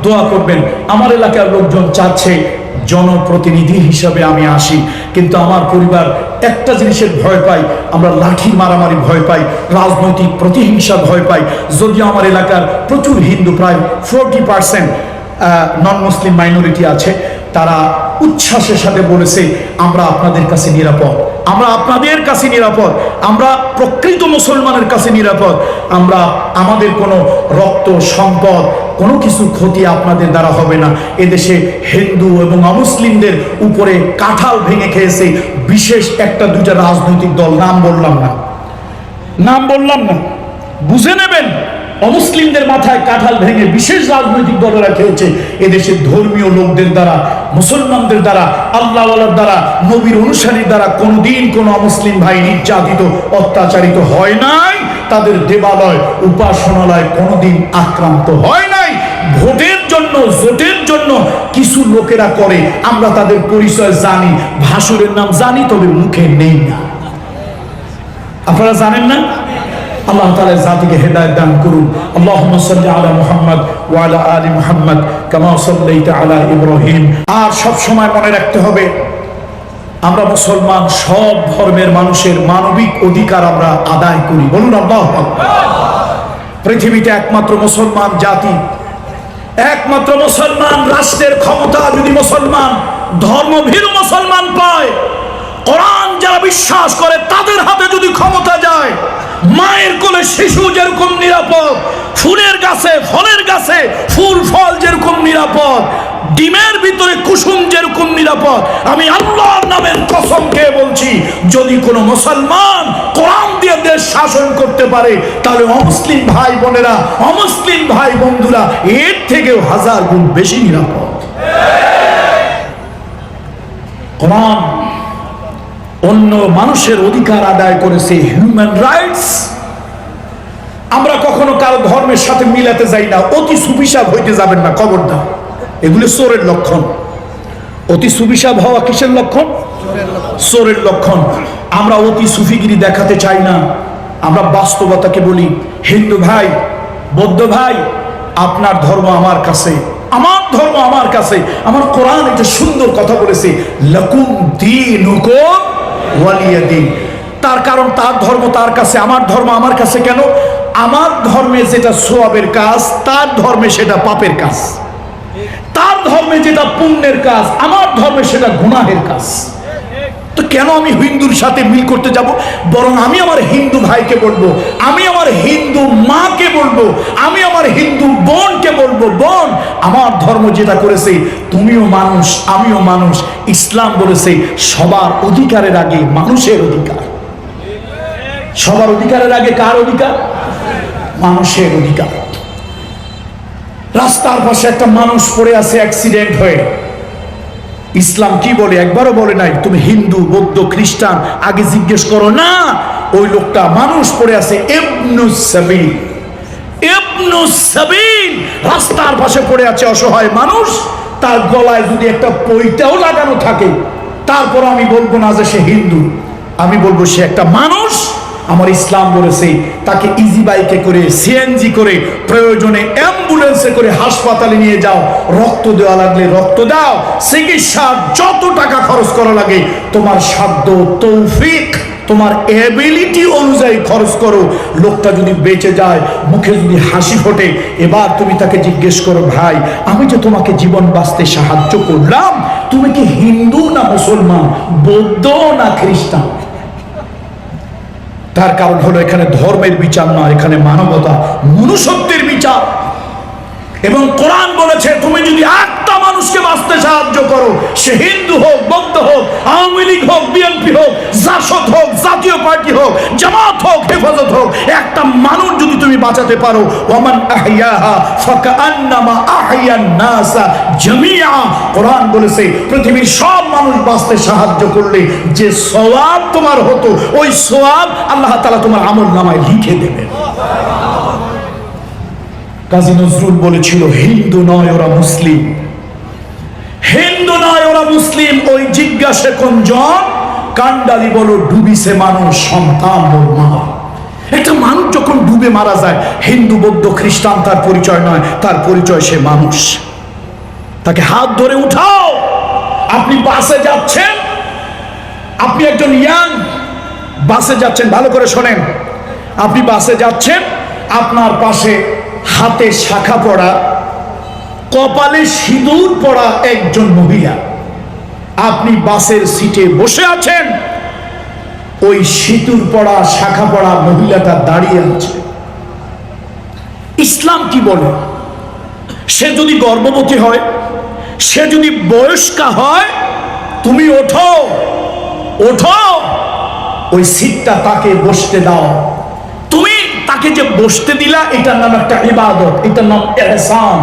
দোয়া করবেন। আমার এলাকার লোকজন চাচ্ছে জনপ্রতিনিধি হিসাবে আমি আসি, কিন্তু আমার পরিবার একটা জিনিসের ভয় পাই, আমরা লাঠি মারামারি ভয় পাই, রাজনৈতিক প্রতিহিংসা ভয় পাই। যদিও আমার এলাকার প্রচুর হিন্দু, প্রায় 40% নন মুসলিম মাইনরিটি আছে, তারা উচ্ছ্বাসের সাথে বলেছে আমরা আপনাদের কাছে নিরাপদ, আমরা আপনাদের কাছে নিরাপদ, আমরা প্রকৃত মুসলমানের কাছে নিরাপদ, আমরা আমাদের কোনো রক্ত সম্পদ কোনো কিছু ক্ষতি আপনাদের দ্বারা হবে না। এদেশে হিন্দু এবং অমুসলিমদের উপরে কাঁঠাল ভেঙে খেয়েছে বিশেষ একটা দুইটা রাজনৈতিক দল, নাম বললাম না, বুঝে নেবেন। অমুসলিমদের মাথায় কাঁঠাল ভেঙে বিশেষ রাজনৈতিক দলেরা খেয়েছে। এদেশের ধর্মীয় লোকদের দ্বারা, মুসলমানদের দ্বারা, আল্লাহওয়ালার দ্বারা, নবীর অনুসারীর দ্বারা কোনদিন কোন অমুসলিম ভাই নির্যাতিত অত্যাচারিত হয় নাই। তাদের দেবালয় উপাসনালয় কোনদিন আক্রান্ত হয় নাই। ভোটের জন্য, জোটের জন্য কিছু লোকেরা করে, আমরা তাদের পরিচয় জানি, ভাসুরের নাম জানি, তবে মুখে নেই না। আপনারা জানেন না? আল্লাহ তাআলা জাতিকে হেদায়েত দান করুন। আল্লাহুম্মা সাল্লি আলা মুহাম্মদ ওয়া আলা আলি মুহাম্মদ কামা সাল্লাইতা আলা ইব্রাহিম। আর সব সময় মনে রাখতে হবে, আমরা মুসলমান, সব ধর্মের মানুষের মানবিক অধিকার আমরা আদায় করি। বলুন আল্লাহু আকবার। পৃথিবীতে একমাত্র মুসলমান জাতি, একমাত্র মুসলমান রাষ্ট্রের ক্ষমতা যদি মুসলমান, ধর্মভীরু মুসলমান পায়, কোরআন যারা বিশ্বাস করে তাদের হাতে যদি ক্ষমতা যায়, মায়ের কোলে শিশু যেরকম নিরাপদ, ফুলের গাছে, ফলের গাছে ফুল ফল যেরকম নিরাপদ, ডিমের ভিতরে কুসুম যেরকম নিরাপদ, আমি আল্লাহর নামের কসম খেয়ে বলছি, যদি কোনো মুসলমান কোরআন দিয়ে দেশ শাসন করতে পারে, তাহলে অমুসলিম ভাই বোনেরা, অমুসলিম ভাই বন্ধুরা এর থেকেও 1000 গুণ বেশি নিরাপদ। কোরআন অন্য মানুষের অধিকার আদায় করেছে, হিউম্যান রাইটস। আমরা কখনো কারো ধর্মের সাথে মিলাতে যাই না। অতি সুবিশাব হইতে যাবেন না, খবরদার। এগুলো চোরের লক্ষণ। অতি সুবিশাব হওয়া কিসের লক্ষণ? চোরের লক্ষণ। আমরা অতি সুফিগিরি দেখাতে চাই না, আমরা বাস্তবতাকে বলি। হিন্দু ভাই, বৌদ্ধ ভাই, আপনার ধর্ম আমার কাছে, আমার ধর্ম আমার কাছে। আমার কোরআন একটা সুন্দর কথা বলেছে, লাকুম দীনুকুম ওয়ালিয়াদিন। তার কারণ তার ধর্ম তার কাছে, আমার ধর্ম আমার কাছে। কেন? আমার ধর্মে যেটা সওয়াবের কাজ, তার ধর্মে সেটা পাপের কাজ। তার ধর্মে যেটা পুণ্যের কাজ, আমার ধর্মে সেটা গুনাহের কাজ। তো কেন আমি হিন্দুর সাথে মিল করতে যাব? বরং আমি আমার হিন্দু ভাইকে বলবো, আমি আমার হিন্দু মাকে বলবো, আমি আমার হিন্দু বোনকে বলবো, বোন, আমার ধর্ম যেটা করেছে, তুমিও মানুষ, আমিও মানুষ। ইসলাম বলেছে সবার অধিকারের আগে মানুষের অধিকার। সবার অধিকারের আগে কার অধিকার? মানুষের অধিকার। রাস্তার পাশে একটা মানুষ পড়ে আছে অ্যাক্সিডেন্ট হয়ে, ইসলাম কি বলে? একবারও বলে নাই তুমি হিন্দু, বৌদ্ধ, খ্রিস্টান, আগে জিজ্ঞেস করো না। ওই লোকটা মানুষ পড়ে আছে, ইবনুস সাবিল, ইবনুস সাবিল, রাস্তার পাশে পড়ে আছে অসহায় মানুষ। তার গলায় যদি একটা পৈতাও লাগানো থাকে, তারপর আমি বলবো না যে সে হিন্দু, আমি বলবো সে একটা মানুষ। আমার ইসলাম বলেছে তাকে ইজি বাইকে করে, সিএনজি করে, প্রয়োজনে অ্যাম্বুলেন্সে করে হাসপাতালে নিয়ে যাও, রক্ত দেওয়া লাগলে রক্ত দাও, চিকিৎসা যত টাকা খরচ করা লাগে তোমার সাধ্য, তৌফিক, তোমার এবিলিটি অনুযায়ী খরচ করো। লোকটা যদি বেঁচে যায়, মুখে যদি হাসি ফোটে, এবার তুমি তাকে জিজ্ঞেস করো, ভাই আমি যে তোমাকে জীবন বাঁচতে সাহায্য করলাম, তুমি কি হিন্দু না মুসলমান, বৌদ্ধ না খ্রিস্টান? তার কারণ হলো এখানে ধর্মের বিচার নয়, এখানে মানবতা, মনুষ্যত্বের বিচার। এবং কোরআন বলেছে তুমি যদি একটা মানুষকে বাঁচতে সাহায্য করো, সে হিন্দু হোক, বৌদ্ধ হোক, আওয়ামী লীগ হোক, বিএনপি হোক, জাসদ হোক, জাতীয় পার্টি হোক, জামাত হোক, হেফাজত হোক, একটা মানুষ যদি তুমি বাঁচাতে পারো, ওয়ামান আহইয়াহা ফাকান্নামা আহইয়ান নাসা জামিআ। কোরআন বলেছে পৃথিবীর সব মানুষ বাঁচতে সাহায্য করলে যে সওয়াব তোমার হতো, ওই সওয়াব আল্লাহ তাআলা তোমার আমলনামায় লিখে দেবেন। কাজী নজরুল বলেছিল, হিন্দু নয় ওরা মুসলিম, হিন্দু নয় ওরা মুসলিম। ওই জিজ্ঞাসে কোন জন, কান্ডালি বলো ডুবিছে মানুষ, সন্তান ওর মা। একটা মানুষ যখন ডুবে মারা যায়, হিন্দু, বৌদ্ধ, খ্রিস্টান তার পরিচয় নয়, তার পরিচয় সে মানুষ। তাকে হাত ধরে উঠাও। আপনি বাসে যাচ্ছেন, আপনি একজন ইয়াং বাসে যাচ্ছেন, ভালো করে শোনেন, আপনি বাসে যাচ্ছেন, আপনার পাশে হাতে শাখা পড়া, কপালে সিঁদুর পড়া একজন মহিলা, আপনি বাসের সিটে বসে আছেন, ওই সিঁদুর পড়া শাখা পড়া মহিলাটা দাঁড়িয়ে আছে। ইসলাম কি বলে? সে যদি গর্ভবতী হয়, সে যদি বয়স্কা হয়, তুমি ওঠো, ওঠো, ওই সিটটা তাকে বসতে দাও। তুমি তাকে যে বসতে দিলা, এটার নাম একটা ইবাদত, এটার নাম ইহসান।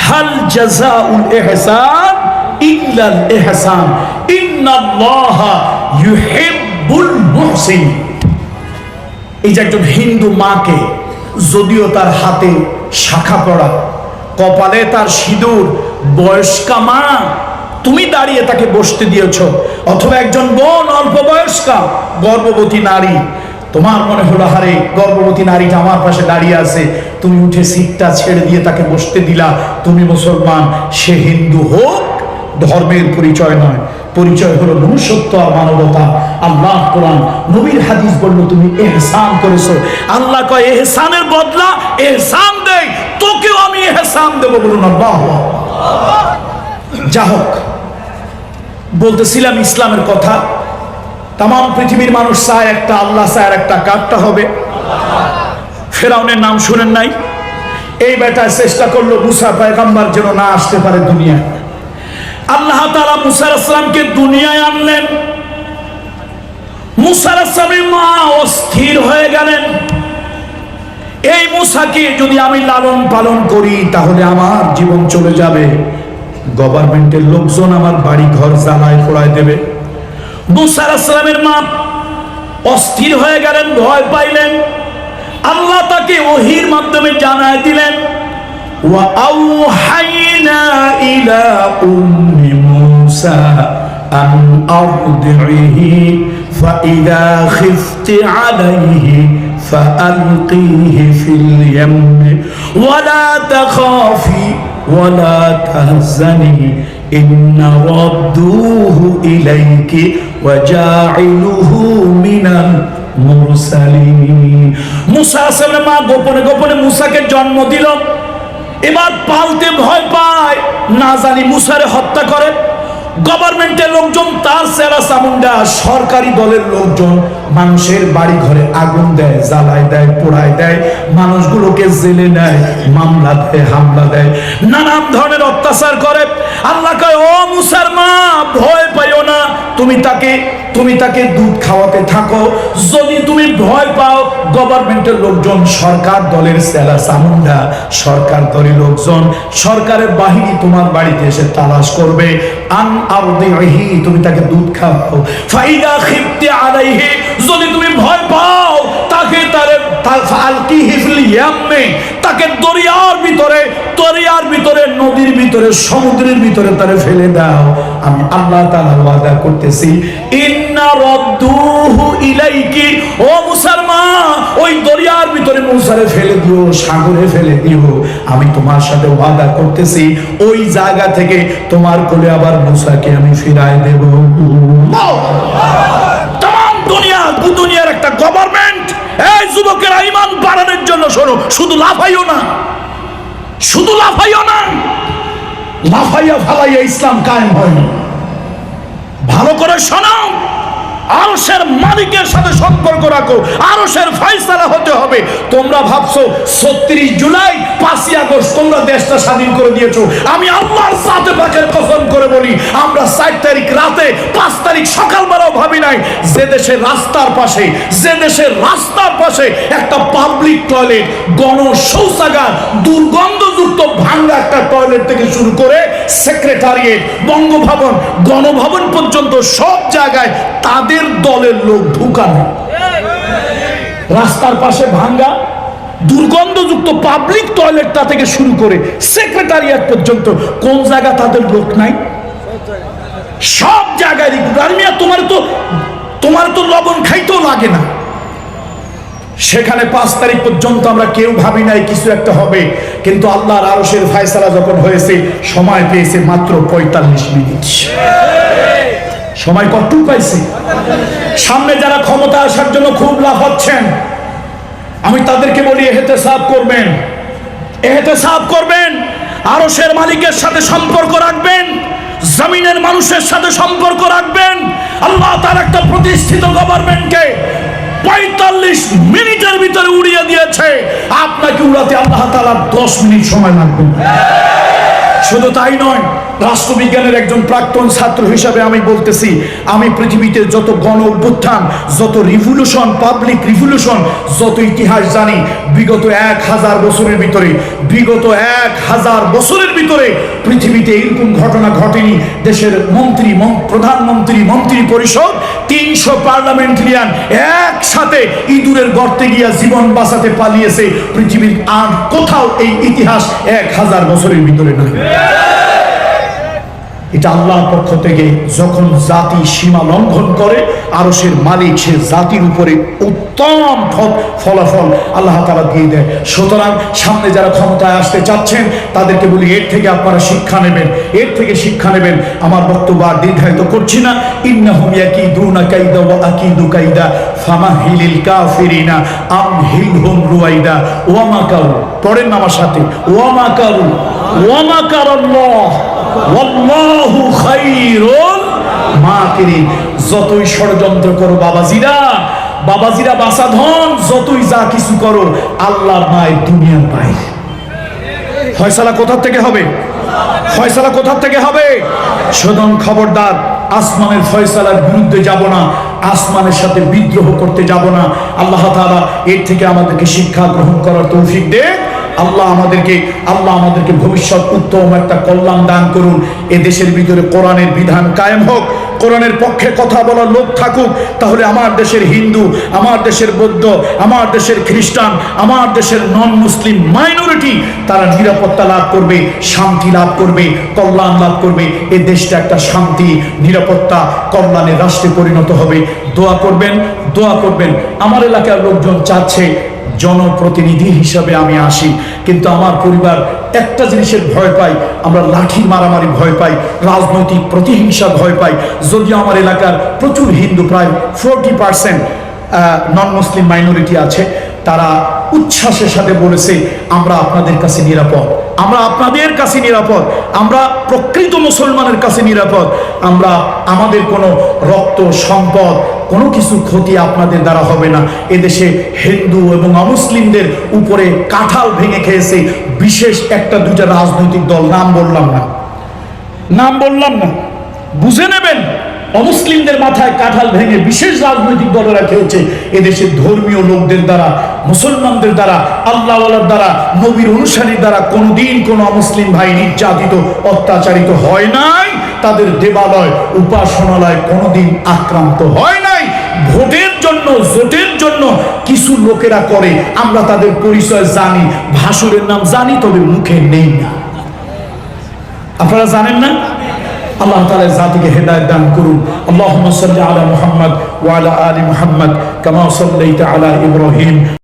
হাল জাযাউল ইহসান ইল্লাল ইহসান, ইন্নাল্লাহা ইউহিব্বুল মুহসিন। এই যে একজন হিন্দু মাকে, যদিও তার হাতে শাখা পড়া, কপালে তার সিঁদুর, বয়স্কা মা, তুমি দাঁড়িয়ে তাকে বসতে দিয়েছ। অথবা একজন বোন অল্প বয়স্কা গর্ভবতী নারী, তোমার মনে হলো হারে গর্ভবতী নারীটা আমার পাশে দাঁড়িয়ে আছে, তুমি উঠে সিটটা ছেড়ে দিয়ে তাকে বসতে দিলা। তুমি মুসলমান, সে হিন্দু হোক, ধর্মের পরিচয় নয়, পরিচয় হলো মনুষ্যত্ব আর মানবতা। আল্লাহ কোরআন, নবীর হাদিস বলল তুমি ইহসান করেছো। আল্লাহ কয় ইহসানের বদলা ইহসান দেই, তোকেও আমি ইহসান দেব। বলুন আল্লাহ। যা হোক, বলতেছিলাম ইসলামের কথা। তাম পৃথিবীর মানুষ চায় একটা, আল্লাহ চায় একটা, কারটা হবে? ফেরাউনের নাম শুনেন নাই? এই বেটা চেষ্টা করলো মুসা পয়গম্বর যেন না আসতে পারে দুনিয়ায়। আল্লাহ তাআলা মুসা আলাইহিস সালামকে দুনিয়ায় আনলেন। মুসা আলাইহিস সালামের মা অস্থির হয়ে গেলেন, এই মুসাকে যদি আমি লালন পালন করি তাহলে আমার জীবন চলে যাবে, গভর্নমেন্টের লোকজন আমার বাড়ি ঘর জ্বালায় পোড়ায় দেবে। মুসা আলাইহিস সালামের মা অস্থির হয়ে গেলেন, ভয় পাইলেন। আল্লাহ তাকে ওহীর মাধ্যমে জানায় দিলেন, ওয়া আওহাইনা ইলা উম্মি মুসা আন আরদিহি ফাইদা খিফতি আলাইহি ফাআলকিহি ফিল ইয়াম্মি ওয়ালা তাখাফি ওয়ালা তাহজানি ইন্না রাদ্দুহু ইলাইকি ওয়া জাইলুহু মিনাল মুরসালিন। মুসা আলাইহিস মা গোপনে গোপনে মুসাকে জন্ম দিল। এবার পালতে ভয় পায়, না জানি মুসারে হত্যা করে। গভর্নমেন্টের লোকজন, তার সেরা চামুন্ডা সরকারি দলের লোকজন মানুষের বাড়ি ঘরে আগুন দেয়, জ্বালায় দেয়, পোড়ায় দেয়, মানুষগুলোকে জেলে নেয়, মামলা দেয়, হামলা দেয়, নানান ধরনের অত্যাচার করে। আল্লাহ কয়, ও মুসার মা, ভয় পাইও না, তুমি তাকে দুধ খাওয়াতে থাকো। যদি তুমি ভয় পাও, গভর্নমেন্টের লোকজন, সরকার দলের সেরা চামুন্ডা, সরকার দলের লোকজন, সরকারের বাহিনী তোমার বাড়িতে এসে তালাশ করবে। আন আরদিহি, তুমি তাকে দুধ খাওয়াও। ফাইদা খিফতি আলাইহি, যদি তুমি ভয় পাও, তাকে ফাআলকিহি ফিল ইয়াম্মি, তাকে দরিয়ার ভিতরে, নদীর ভিতরে, সমুদ্রের ভিতরে তারে ফেলে দাও। আমি আল্লাহ তাআলা ওয়াদা করতেছি, ইন্না রাদ্দুহু ইলাইকি, ও মুসার মা, ওই দরিয়ার ভিতরে মুসারে ফেলে দিও, সাগরে ফেলে দিও। আমি তোমার সাথে ওয়াদা করতেছি, ওই জায়গা থেকে তোমার কোলে আবার মুসাকে আমি ফিরায় দেব। তাম দুনিয়ার একটা গভর্নমেন্ট, এই যুবকেরা ঈমান বাড়ানোর জন্য শোনো, শুধু লাফাইও না, শুধু লাফাইও না, লাফাইয়া ফালাইয়া ইসলাম কায়েম হয়নি। ভালো করে শোনো, আরশের মালিকের সাথে সম্পর্ক রাখো, আরশের ফয়সালা হতে হবে। তোমরা ভাবছো ৩৬ জুলাই ৫ই আগস্ট তোমরা দেশটা স্বাধীন করে দিয়েছো। আমি আল্লাহর সাথে পাকের কসম করে বলি, আমরা ৪ তারিখ রাতে ৫ তারিখ সকালবেলাও ভাবি নাই যে দেশের রাস্তার পাশে একটা পাবলিক টয়লেট, গণ শৌচাগার, দুর্গন্ধযুক্ত ভাঙা একটা টয়লেট থেকে শুরু করে সেক্রেটারিয়েট, বঙ্গভবন, গণভবন পর্যন্ত সব জায়গায় তাদের দলের লোক ঢুকানো। রাস্তার পাশে ভাঙ্গা দুর্গন্ধযুক্ত পাবলিক টয়লেটটা থেকে শুরু করে সেক্রেটারিয়েট পর্যন্ত কোন জায়গা তাদের লোক নাই? সব জায়গায়। তোমার তো লবণ খাইতেও লাগে না, সেখানে 5 তারিখ পর্যন্ত আমরা কেউ ভাবি নাই কিছু একটা হবে, কিন্তু আল্লাহর আরশের ফয়সালা যখন হয়েছে সময় পেয়েছে মাত্র 45 মিনিট। সময় কতটুকু পাইছে? সামনে যারা ক্ষমতা আসার জন্য খুব লাফাচ্ছেন, আমি তাদেরকে বলি এহতেসাব করবেন, এহতেসাব করবেন, আরশের মালিকের সাথে সম্পর্ক রাখবেন, জমিনের মানুষের সাথে সম্পর্ক রাখবেন। আল্লাহ তার একটা প্রতিষ্ঠিত গভর্নমেন্টকে 45 মিনিটের ভিতরে উড়িয়ে দিয়েছে, আপনাকে উড়াতে আল্লাহ তাআলার 10 মিনিট সময় লাগবে। শুধু তাই নয়, রাষ্ট্রবিজ্ঞানের একজন প্রাক্তন ছাত্র হিসাবে আমি বলতেছি, আমি পৃথিবীতে যত গণ অভ্যুত্থান, যত রিভলিউশন, পাবলিক রিভলিউশন, যত ইতিহাস জানি, বিগত 1000 বছরের ভিতরে, বিগত 1000 বছরের ভিতরে পৃথিবীতে এরকম ঘটনা ঘটেনি। দেশের মন্ত্রী, প্রধানমন্ত্রী, মন্ত্রী পরিষদ, 300 পার্লামেন্টারিয়ান একসাথে ইঁদুরের গর্তে গিয়া জীবন বাঁচাতে পালিয়েছে। পৃথিবীর আর কোথাও এই ইতিহাস 1000 বছরের ভিতরে নাই। এটা আল্লাহর পক্ষ থেকে যখন জাতি সীমা লঙ্ঘন করে, আরশের মালিক সে জাতির উপরে উত্তম ফলাফল আল্লাহ তাআলা দিয়ে দেয়। সুতরাং সামনে যারা ক্ষমতায় আসতে চাচ্ছেন তাদেরকে বলি, এর থেকে আপনারা শিক্ষা নেবেন, এর থেকে শিক্ষা নেবেন। আমার বক্তব্য আর দীর্ঘায়িত করছি না। ইন্নাহুম ইয়াকিদুনা কাইদা ওয়া আকিদু কাইদা ফামাহিলিল কাফিরিনা আমহিলহুম রুয়াইদা ওয়া মাকারু। পড়েন আমার সাথে, ওয়া মাকারু ওয়া মাকারাল্লাহ ওয়াল্লাহু খায়রুল মাকিরিন। যতই ষড়যন্ত্র করো বাবাজিরা, বাবাজিরা বাসাধন, যতই যা কিছু করো, আল্লাহর মায়ের দুনিয়ার বাইরে। ফয়সালা কোথা থেকে হবে? ফয়সালা কোথা থেকে হবে? সুতরাং খবরদার, আসমানের ফয়সালার বিরুদ্ধে যাব না, আসমানের সাথে বিদ্রোহ করতে যাব না। আল্লাহ তাআলা এর থেকে আমাদেরকে শিক্ষা গ্রহণ করার তৌফিক দেন। আল্লাহ আমাদেরকে ভবিষ্যৎ উত্তম একটা কল্যাণ দান করুন। এ দেশের ভিতরে কোরআনের বিধান কায়েম হোক, কোরআনের পক্ষে কথা বলার লোক থাকুক, তাহলে আমার দেশের হিন্দু, আমার দেশের বৌদ্ধ, আমার দেশের খ্রিস্টান, আমার দেশের নন মুসলিম মাইনরিটি তারা নিরাপত্তা লাভ করবে, শান্তি লাভ করবে, কল্যাণ লাভ করবে। এই দেশটা একটা শান্তি, নিরাপত্তা, কল্যাণের রাষ্ট্রে পরিণত হবে। দোয়া করবেন, দোয়া করবেন। আমার এলাকার লোকজন চাচ্ছে জনপ্রতিনিধি হিসাবে আমি আসি, কিন্তু আমার পরিবার একটা জিনিসের ভয় পাই, আমরা লাঠি মারামারি ভয় পাই, রাজনৈতিক প্রতিহিংসা ভয় পাই। যদিও আমার এলাকার প্রচুর হিন্দু, প্রায় 40% নন মুসলিম মাইনরিটি আছে, তারা উচ্ছ্বাসের সাথে বলেছে আমরা আপনাদের কাছে নিরাপদ, আমরা আপনাদের কাছে নিরাপদ, আমরা প্রকৃত মুসলমানের কাছে নিরাপদ, আমরা আমাদের কোনো রক্ত সম্পদ কোনো কিছু ক্ষতি আপনাদের দ্বারা হবে না। এদেশে হিন্দু এবং অমুসলিমদের উপরে কাঁঠাল ভেঙে খেয়েছে বিশেষ একটা দুইটা রাজনৈতিক দল, নাম বললাম না, বুঝে নেবেন। অমুসলিমদের মাথায় কাঁঠাল ভেঙে বিশেষ রাজনৈতিক দলেরা খেয়েছে। এদেশের ধর্মীয় লোকদের দ্বারা, মুসলমানদের দ্বারা, আল্লাহওয়ালার দ্বারা, নবীর অনুসারীর দ্বারা কোনোদিন কোনো অমুসলিম ভাই নির্যাতিত, অত্যাচারিত হয় নাই। তাদের দেবালয়, উপাসনালয় কোনোদিন আক্রান্ত হয় নাই। ভোটের জন্য, জোটের জন্য কিছু লোকেরা করে, আমরা তাদের পরিচয় জানি, ভাসুরের নাম জানি, তবে মুখে নেই না। আপনারা জানেন না? আল্লাহ তাআলা জাতিকে হেদায়েত দান করুন। আল্লাহুম্মা সাল্লি আলা মুহাম্মদ ওয়া আলা আলি মুহাম্মদ কামা সাল্লাইতা আলা ইব্রাহিম